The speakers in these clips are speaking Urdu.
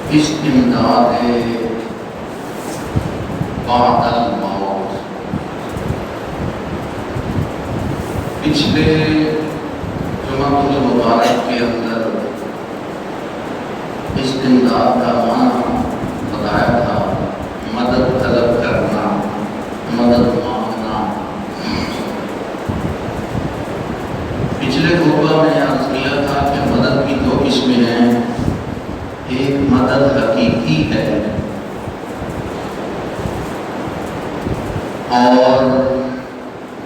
استمداد بعد الموت۔ پچھلے جمعہ المبارک کے اندر استمداد کا معنی بتایا تھا، مدد طلب کرنا، مدد مانگنا۔ پچھلے خطبہ میں عرض کیا تھا کہ مدد کی دو قسمیں ہیں، ایک مدد حقیقی ہے اور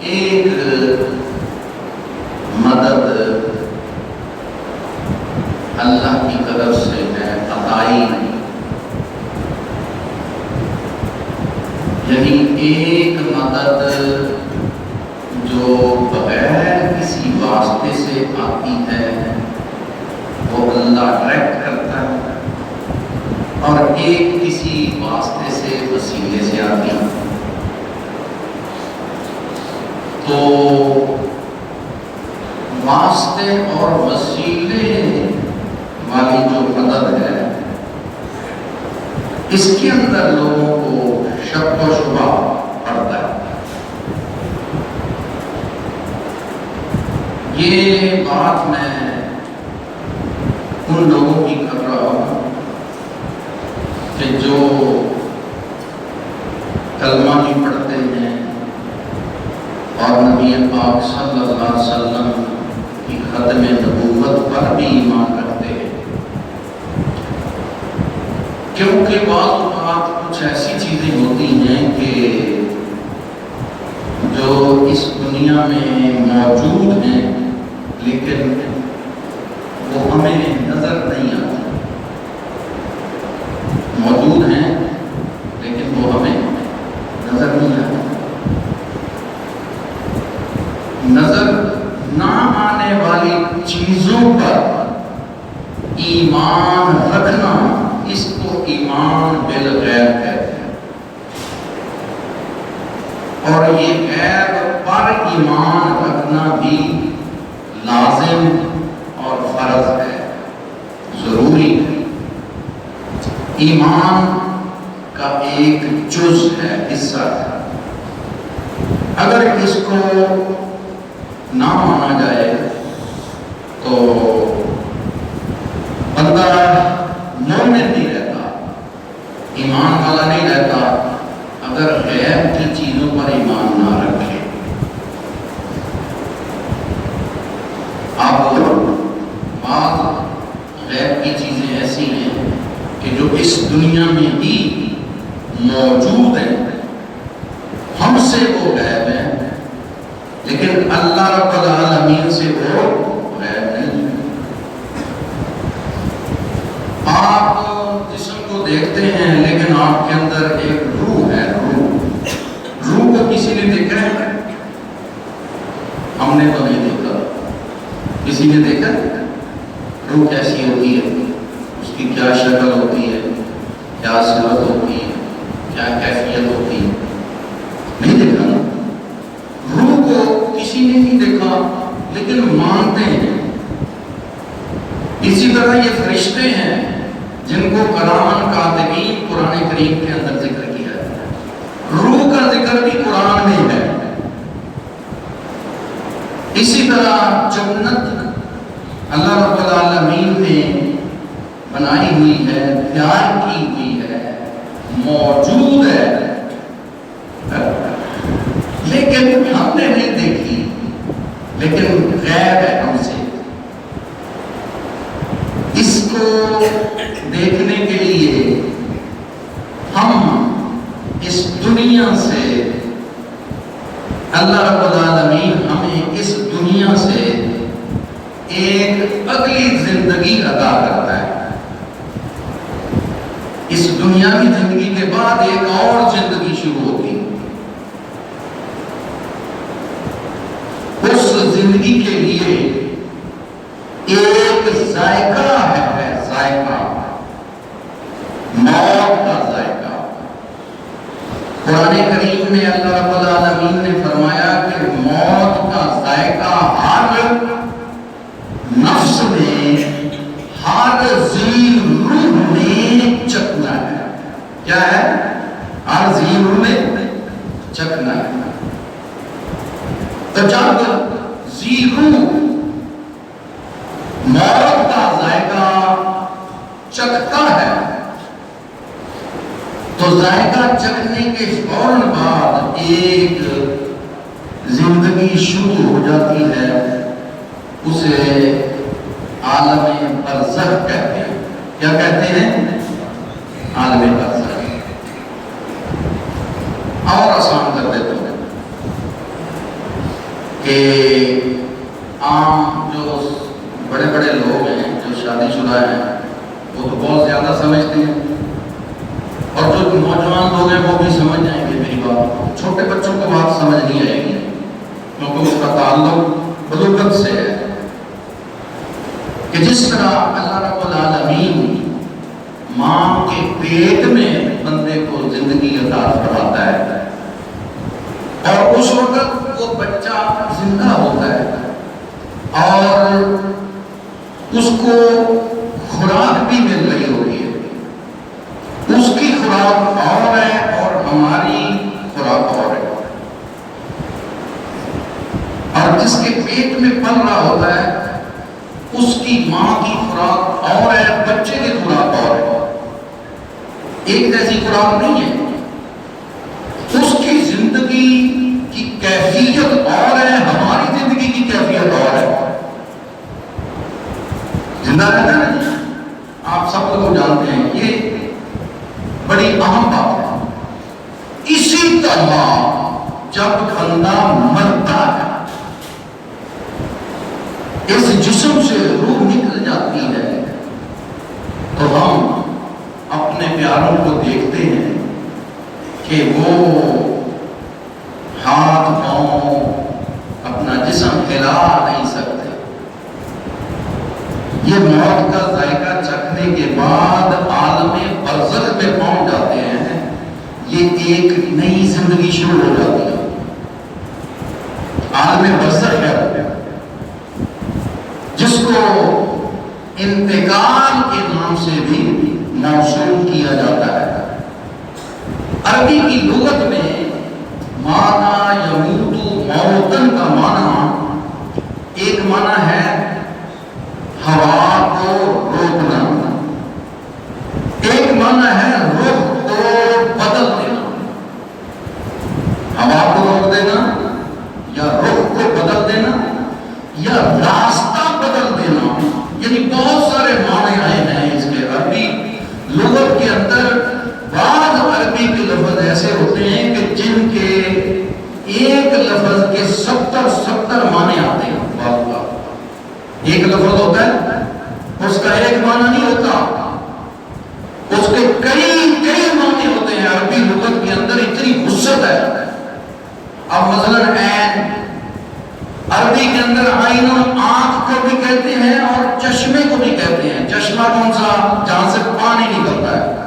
ایک مدد اللہ کی طرف سے ہے، عطائی۔ یعنی ایک مدد جو بغیر کسی واسطے سے آتی ہے وہ اللہ ڈائریکٹ کرتا ہے، اور ایک کسی واسطے سے وسیلے سے آتی ہے۔ تو واسطے اور وسیلے والی جو مدد ہے، اس کے اندر لوگوں کو شک و شبہ پڑتا ہے۔ یہ بات میں ان لوگوں کی کر رہا ہوں کہ جو کلمہ بھی پڑھتے ہیں اور نبی پاک صلی اللہ علیہ وسلم کی ختم نبوت پر بھی ایمان رکھتے ہیں، کیونکہ بعض اوقات کچھ ایسی چیزیں ہوتی ہیں کہ جو اس دنیا میں موجود ہیں لیکن وہ ہمیں نظر نہیں آتی، موجود ہیں لیکن وہ ہمیں نظر نہیں آتی۔ نظر نہ آنے والی چیزوں پر ایمان رکھنا، اس کو ایمان بالغیب کہتے ہیں، اور یہ غیب پر ایمان رکھنا بھی لازم اور فرض ہے، ضروری ہے۔ ایمان کا ایک جز ہے، حصہ ہے۔ اگر اس کو نہ مانا جائے تو بندہ مومن نہیں رہتا، ایمان والا نہیں رہتا، اگر غیب کی چیزوں پر ایمان نہ رکھے۔ آپ بعض غیب کی چیزیں ایسی ہیں کہ جو اس دنیا میں ہی موجود ہیں، ہم سے وہ غیب ہیں لیکن اللہ رب العالمین سے وہ غیب نہیں۔ آپ جسم کو دیکھتے ہیں لیکن آپ کے اندر ایک روح ہے، روح کو کسی نے دیکھا ہے؟ ہم نے تو نہیں دیکھا۔ کسی نے دیکھا روح کیسی ہوتی ہے، اس کی کیا شکل ہوتی ہے، کیا صورت ہوتی ہے، کیا کیفیت ہوتی ہے؟ نہیں دیکھا نا۔ روح کو کسی نے نہیں دیکھا لیکن مانتے ہیں۔ اسی طرح یہ فرشتے ہیں جن کو کلام کاتبین قرآن کریم کے اندر ذکر کیا ہے، روح کا ذکر بھی قرآن میں ہے۔ اسی طرح جنت اللہ رب العالمین نے بنائی ہوئی ہے، تیار کی ہوئی ہے، موجود ہے، لیکن ہم نے نہیں دیکھی، لیکن غیب ہے ہم سے۔ اس کو دیکھنے کے لیے ہم اس دنیا سے، اللہ رب العالمین ہمیں اس دنیا سے ایک اگلی زندگی عطا کرتا ہے۔ اس دنیاوی زندگی کے بعد ایک اور زندگی شروع ہوتی ہے۔ اس زندگی کے لیے ایک ذائقہ ہے، ذائقہ، موت کا ذائقہ۔ قرآن کریم میں اللہ رب العالمین نے فرمایا کہ موت کا ذائقہ ہر نفس میں، ہر ذی روح میں چکنا ہے. کیا ہے؟ عارضی روح میں چکنا ہے. تو جب روح موت کا ذائقہ چکھتا ہے تو ذائقہ چکھنے کے فوراً بعد ایک زندگی شروع ہو جاتی ہے. اسے عالم برزخ کہتے ہیں. کیا کہتے ہیں؟ عالم برزخ. اور آسان کر دیتا ہوں کہ عام جو بڑے بڑے لوگ ہیں جو شادی شدہ ہیں وہ تو بہت زیادہ سمجھتے ہیں، اور جو نوجوان لوگ ہیں وہ بھی سمجھ جائیں گے میری بات. چھوٹے بچوں کو بات سمجھ نہیں آئے گی کیونکہ اس کا تعلق بلوغت سے ہے. کہ جس طرح اللہ رب العالمین ماں کے پیٹ میں بندے کو زندگی عطا فرماتا ہے اور اس وقت وہ بچہ زندہ ہوتا ہے اور اس کو خوراک بھی مل رہی ہوتی ہے. اس کی خوراک اور ہے اور ہماری خوراک اور ہے. اور جس کے پیٹ میں پل رہا ہوتا ہے اس کی ماں کی خوراک اور ہے، بچے کی خوراک اور ہے. ایک جیسی خوراک نہیں ہے. اس کی زندگی کی کیفیت اور ہے، ہماری زندگی کی کیفیت اور ہے. زندہ رہنا نہیں، آپ سب لوگ جانتے ہیں، یہ بڑی اہم بات ہے. اسی طرح جب بندہ مرتا ہے اس جسم سے روح نکل جاتی ہے تو ہم اپنے پیاروں کو دیکھتے ہیں کہ وہ ہاتھ پاؤں اپنا جسم ہلا نہیں سکتے. یہ موت کا ذائقہ چکھنے کے بعد عالم برزخ میں پہنچ جاتے ہیں. یہ ایک نئی زندگی شروع ہو جاتی ہے. عالم برزخ ہے جس کو انتقال کے نام سے بھی موصول کیا جاتا ہے. عربی کی لغت میں مانا یموتو موتن کا معنی ایک معنی ہے ہوا کو روکنا، ایک معنی ہے رخ کو بدل دینا. ہوا کو روک دینا یا رخ کو بدل دینا یا راستہ بدل دینا، یعنی بہت سارے معنی آئے ہیں اس کے. عربی لغت کے اندر بعض عربی کے لفظ ایسے ہوتے ہیں کہ جن کے ایک لفظ کے 70 معنی آتے ہیں. ایک لفظ ہوتا ہے اس کا ایک معنی نہیں ہوتا، اس کے کئی معنی ہوتے ہیں. عربی لغت کے اندر اتنی وسعت ہے. اب مثلا عین، عربی کے اندر عین آنکھ کو بھی کہتے ہیں اور چشمے کو بھی کہتے ہیں. چشمہ کون سا؟ جہاں سے پانی نکلتا ہے.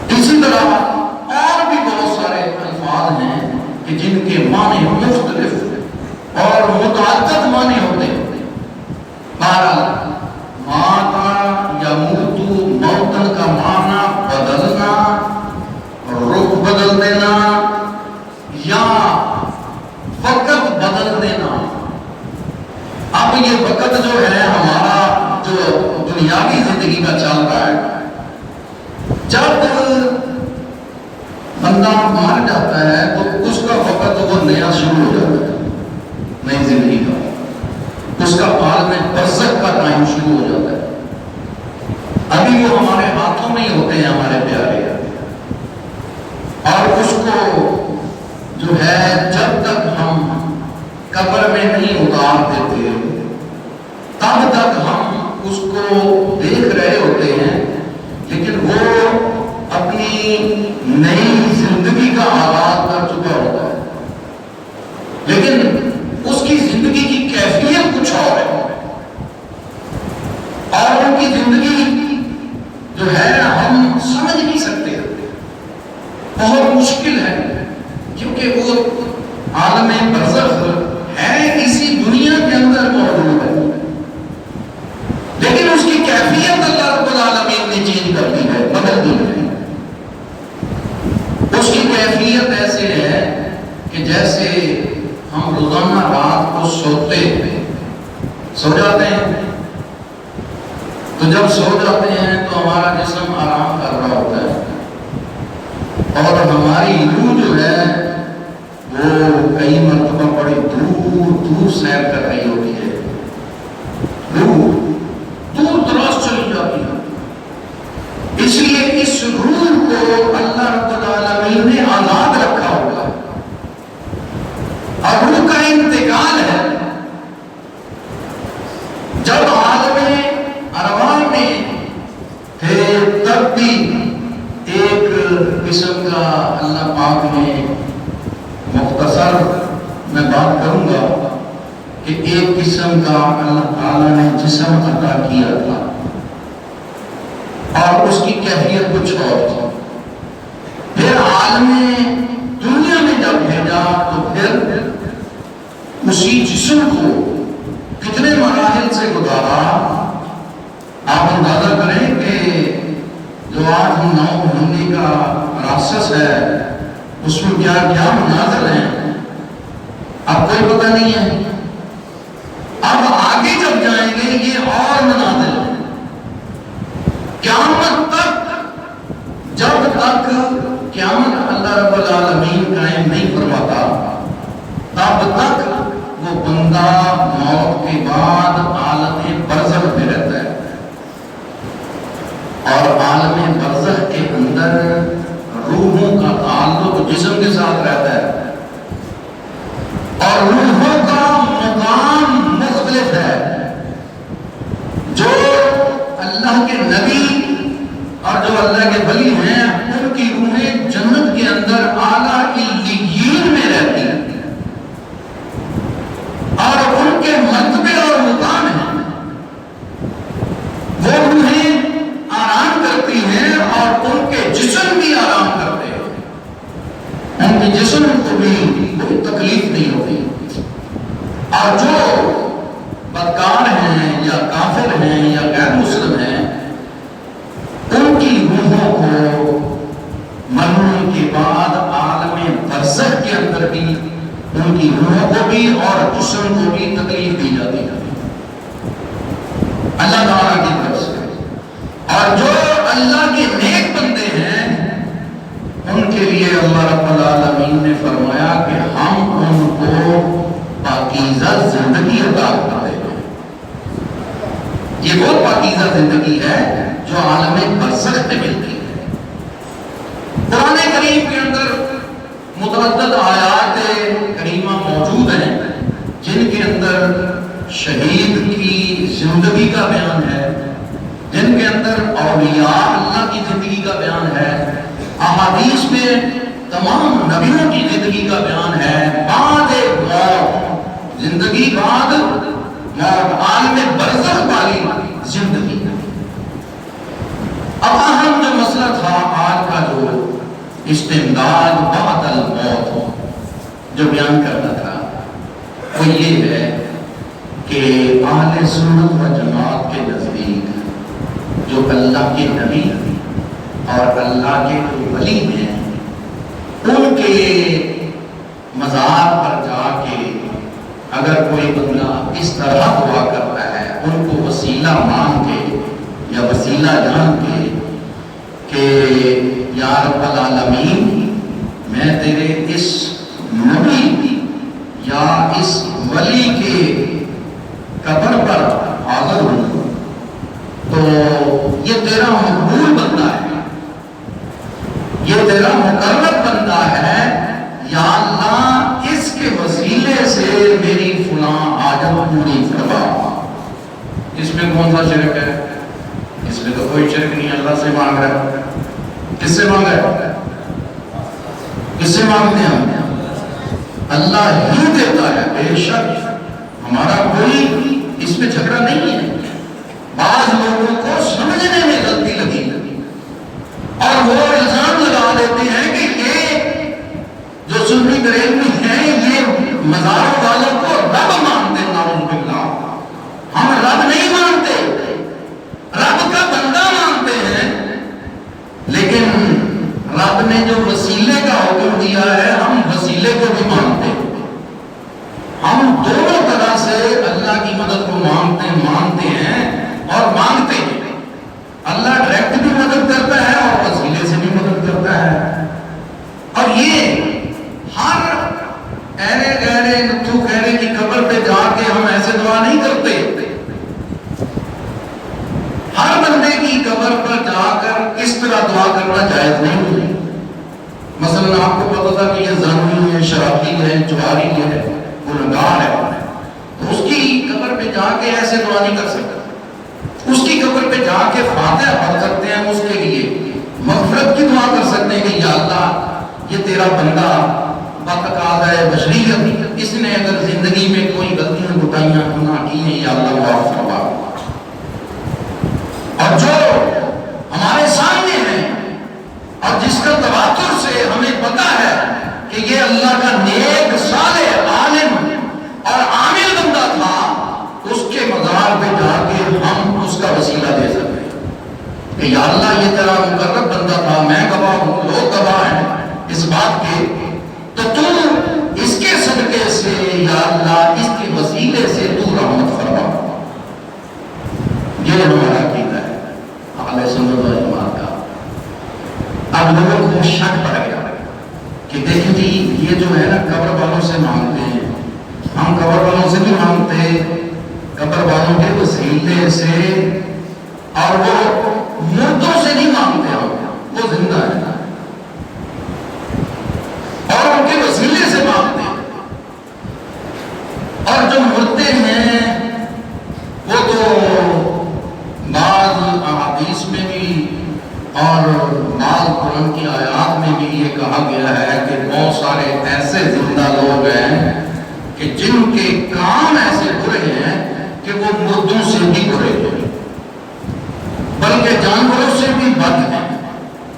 اسی طرح اور بھی بہت سارے الفاظ ہیں کہ جن کے معنی مختلف اور متعدد معنی ہوتے ہیں. بہرحال ماں کا یموتو موتن کا معنی بدلنا، رخ بدل دینا یا وقت بدل دینا. اب یہ وقت جو ہے ہمارا جو دنیاوی زندگی کا چل رہا ہے، جب بندہ مر جاتا ہے تو اس کا وقت وہ نیا شروع ہو جاتا ہے، نئی زندگی کا. اس کا عالم برزخ کا ٹائم شروع ہو جاتا ہے. ابھی وہ ہمارے ہاتھوں میں ہی ہوتے ہیں ہمارے پیارے، اور اس کو جو ہے جب تک ہم قبر میں نہیں اتار دیتے تب تک ہم اس کو دیکھ رہے ہوتے ہیں، لیکن وہ اپنی نئی زندگی کا آغاز کر چکا ہوتا ہے. لیکن اس کی زندگی کی کیفیت کچھ اور ہے، اور ان کی زندگی جو ہے ہم سمجھ نہیں سکتے. بہت مشکل ہے کیونکہ وہ عالم برزخ ہے، اسی دنیا کے اندر موجود ہے، لیکن اس کی کیفیت اللہ رب کیفیت ایسے ہے کہ جیسے ہم روزانہ رات کو سو جاتے ہیں، تو جب سو جاتے ہیں تو ہمارا جسم آرام کر رہا ہوتا ہے اور ہماری روح جو ہے وہ کئی مرتبہ بڑی دور دور سیر کر رہی ہوتی ہے، روح دور دراز چلی جاتی ہے۔ اس لیے اس روح کو اللہ رب العالمین نے آزاد رکھا ہوگا، اور روح کا انتقال ہے جب عالم ارواح میں تھے تب بھی ایک قسم کا اللہ پاک نے مختصر میں بات کروں گا کہ ایک قسم کا اللہ تعالیٰ نے جسم عطا کیا تھا اور اس کی کیفیت کچھ اور تھی۔ پھر عالم دنیا میں جب بھیجا تو پھر اسی جسم کو کتنے مراحل سے گزارا۔ آپ اندازہ کریں کہ جو آج ہم 9 مہینے کا پروسیس ہے اس میں کیا کیا مناظر ہیں، اب کوئی پتہ نہیں ہے۔ اب آگے جب جائیں گے یہ اور مناظر ہیں، قیامت تک، جب تک قیامت اللہ رب العالمین قائم نہیں فرماتا تب تک وہ بندہ موت کے بعد عالم برزخ میں رہتا ہے، اور عالم برزخ کے اندر روحوں کا تعلق جسم کے ساتھ رہتا ہے، اور روحوں کا مقام مختلف ہے۔ جو اللہ کے نبی اور جو اللہ کے ولی ہیں ان کی روحیں جنت کے اندر اعلیٰ علیین میں رہتی ہیں، اور ان کے مرتبے اور مقام ہیں، وہ روحیں آرام کرتی ہیں اور ان کے جسم بھی آرام کرتے ہیں، ان کے جسم کو بھی کوئی تکلیف نہیں ہوتی۔ اور جو بدکار ہیں یا کافر ہیں یا غیر مسلم ہیں ان کی روحوں کو مرنے کے بعد عالم برزخ کے اندر بھی ان کی روحوں کو بھی اور جسم کو بھی تکلیف دی جاتی ہے اللہ تعالیٰ کی طرف سے۔ اور جو اللہ کے نیک بندے ہیں ان کے لیے اللہ رب العالمین نے فرمایا کہ ہم ان کو پاکیزہ زندگی عطا کرتے ہیں۔ یہ وہ پاکیزہ زندگی ہے جو عالم برزخ میں ملتی ہے۔ قرآن کریم کے اندر متعدد آیات کریمہ موجود ہیں جن کے اندر شہید کی زندگی کا بیان ہے، جن کے اندر اولیاء اللہ کی زندگی کا بیان ہے، احادیث میں تمام نبیوں کی زندگی کا بیان ہے، بعد موت، زندگی بعد موت، عالم برزخ والی زندگی۔ اب اہم جو مسئلہ تھا آج کا جو استمداد بعد الموت جو بیان کرنا تھا وہ یہ ہے کہ اہل سنت و جماعت کے نزدیک جو اللہ کے نبی اور اللہ کے ولی ہیں ان کے مزار پر جا کے اگر کوئی بندہ اس طرح دعا کرتا ہے ان کو وسیلہ مان کے یا وسیلہ جان کے کہ یا رب العالمین میں تیرے اس نبی یا اس ولی کے قبر پر حاضر ہوں تو یہ تیرا مقبول بندہ ہے، یہ تیرا مقرب بندہ ہے، یا اللہ اس کے وسیلے سے میری فلاں حاجت پوری فرما۔ اس میں کون سا شرک ہے؟ اس میں تو کوئی شرک نہیں، اللہ سے مانگ رہا ہے۔ کس سے مانگ رہا ہے؟ کس سے مانگتے ہیں ہم؟ اللہ ہی دیتا ہے، بے شک ہمارا کوئی اس میں جھگڑا نہیں ہے۔ بعض لوگوں کو سمجھنے میں غلطی لگی اور وہ الزام لگا دیتے ہیں کہ یہ جو سنی بریلوی ہیں یہ مزاروں والوں کو رب مانتے ہیں، نعوذ باللہ۔ ہم رب نہیں مانتے، رب کا بندہ مانتے ہیں، لیکن رب نے جو وسیلے کا حکم علم دیا ہے ہم وسیلے کو بھی مانتے ہیں. ہم دونوں طرح سے اللہ کی مدد کو مانتے ہیں اور مانگتے ہیں. اللہ ڈائریکٹ بھی مدد کرتا ہے اور وسیلے سے بھی مدد کرتا ہے. اور یہ ہر ایرے گہرے نتھو خیرے کی قبر پہ جا کے ہم ایسے دعا نہیں کرتے. ہر بندے کی قبر پر جا کر اس طرح دعا کرنا جائز نہیں ہے. مثلا آپ کو پتا تھا کہ یہ زانی ہے، شرابی ہے، جواری ہے، گنہگار ہے، تو اس کی قبر پہ جا کے ایسے دعا نہیں کر سکتا. اس کی قبر پہ جا کے فاتحہ پڑھ سکتے ہیں، اس کے لیے مغفرت کی دعا کر سکتے ہیں کہ یا اللہ یہ تیرا بندہ بتقاضۂ بشریت، اس نے اگر زندگی میں کوئی غلطیاں کوتاہیاں گناہ کی ہیں یا اللہ معاف فرما. اور جو ہمارے سامنے ہے اور جس کا تواتر سے ہمیں پتا ہے کہ یہ اللہ کا نیک صالح عالم اور عامل بندہ تھا، اس کے مزار پہ جا کے ہم اس کا وسیلہ دے سکتے ہیں کہ یا اللہ یہ تیرا مقرب بندہ تھا، میں گواہ ہوں، لوگ گواہ ہیں اس بات کے، تو تو اس کے صدقے سے یا اللہ اس کے وسیلے سے تو رحمت فرما. یہ ہمارا عقیدہ ہے اہل سنت و جماعت کا. اب لوگوں کو شک پڑ گیا کہ دیکھیں جی یہ جو ہے نا قبر والوں سے مانگتے ہیں، ہم قبر والوں سے نہیں مانگتے، قبر والوں کے وسیلے سے، اور وہ مردوں سے نہیں مانگتے، ہم وہ زندہ ہے اور ان کے وسیلے سے مانگتے ہیں. اور جو مردے ہیں وہ تو بعض احادیث میں بھی اور بعض قرآن کی آیات میں بھی یہ کہا گیا ہے کہ بہت سارے ایسے زندہ لوگ ہیں کہ جن کے کام ایسے برے ہیں کہ وہ مردوں سے بھی برے ہیں، بلکہ جانوروں سے بھی بد ہیں.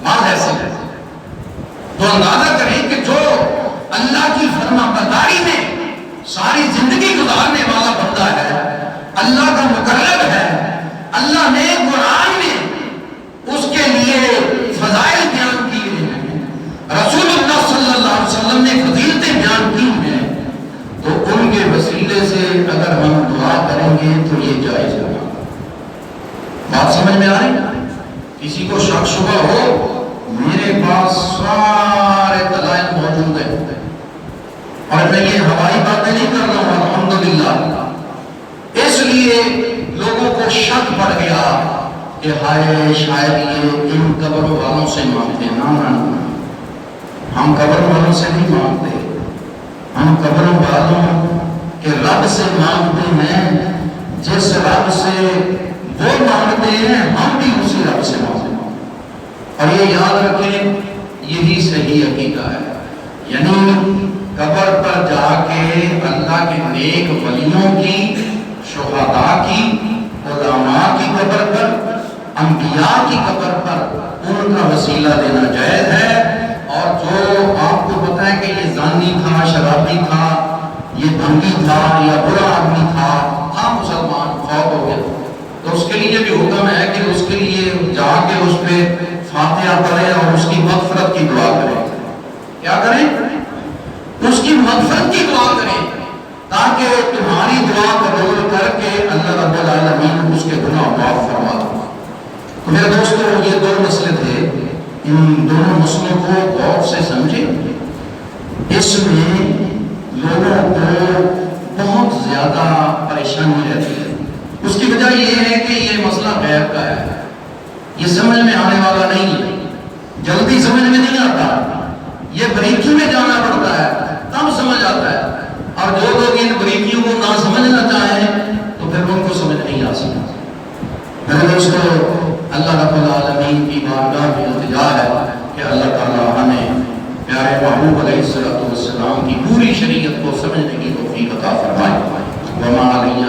بعض ایسے ہیں تو اندازہ کریں کہ جو اللہ کی فرما برداری میں ساری زندگی گزارنے والا بندہ ہے، اللہ کا مقرب ہے، اللہ نے قرآن میں اس کے لیے فضائل بیان کیے ہیں، رسول اللہ صلی اللہ علیہ وسلم نے فضیلتیں بیان کی ہیں، تو ان کے وسیلے سے اگر ہم دعا کریں گے تو یہ جائز ہوگا. بات سمجھ میں آ رہی؟ کسی کو شک شبہ ہو، میرے پاس سارے دلائل موجود ہیں اور میں یہ ہوائی باتیں نہیں کر رہا ہوں الحمدللہ. اس لیے لوگوں کو شک پڑ گیا کہ ہائے شاید یہ ان قبر والوں سے مانگتے ہیں. نہ ہم قبر والوں سے نہیں مانگتے، ہم قبر والوں کے رب سے مانگتے ہیں. جس رب سے وہ مانگتے ہیں ہم بھی اسی رب سے مانگتے ہیں. اور یہ یاد رکھیں یہی صحیح عقیدہ ہے. یعنی قبر پر جا کے اللہ کے نیک ولیوں کی، شہداء کی، علماء کی قبر پر، انبیاء کی قبر پر ان کا وسیلہ دینا جائز ہے. اور جو آپ کو پتا ہے کہ یہ زانی تھا، شرابی تھا، یہ بھنگی تھا یا برا آدمی تھا مسلمان فوت ہو گیا، تو اس کے لیے بھی حکم ہے کہ اس کے لیے جا کے اس پہ فاتحہ پڑھیں اور اس کی مغفرت کی دعا کریں. کیا کریں؟ اس کی مغفرت کی دعا کریں تاکہ تمہاری دعا قبول کر کے اللہ رب العالمین اس کے گناہ معاف فرما دے. تو میرے دوستو یہ دو مسئلے تھے، ان دونوں مسئلوں کو غور سے سمجھیں. اس میں لوگوں کو بہت زیادہ پریشانی رہتی ہے. اس کی وجہ یہ ہے کہ یہ مسئلہ غیب کا ہے، یہ سمجھ میں آنے والا نہیں ہے، جلدی سمجھ میں نہیں آتا، یہ بریکی میں جانا پڑتا ہے تب سمجھ آتا ہے. اور جو لوگ ان بریکیوں کو نہ سمجھنا چاہیں تو پھر ان کو سمجھ نہیں آ سکتا. میرے دوستو اللہ رب العالمین کی بارگاہ میں التجا ہے کہ اللہ تعالیٰ ہمیں پیارے محبوب علیہ السلام کی پوری شریعت کو سمجھنے کی توفیق عطا فرمائے. وما علیہ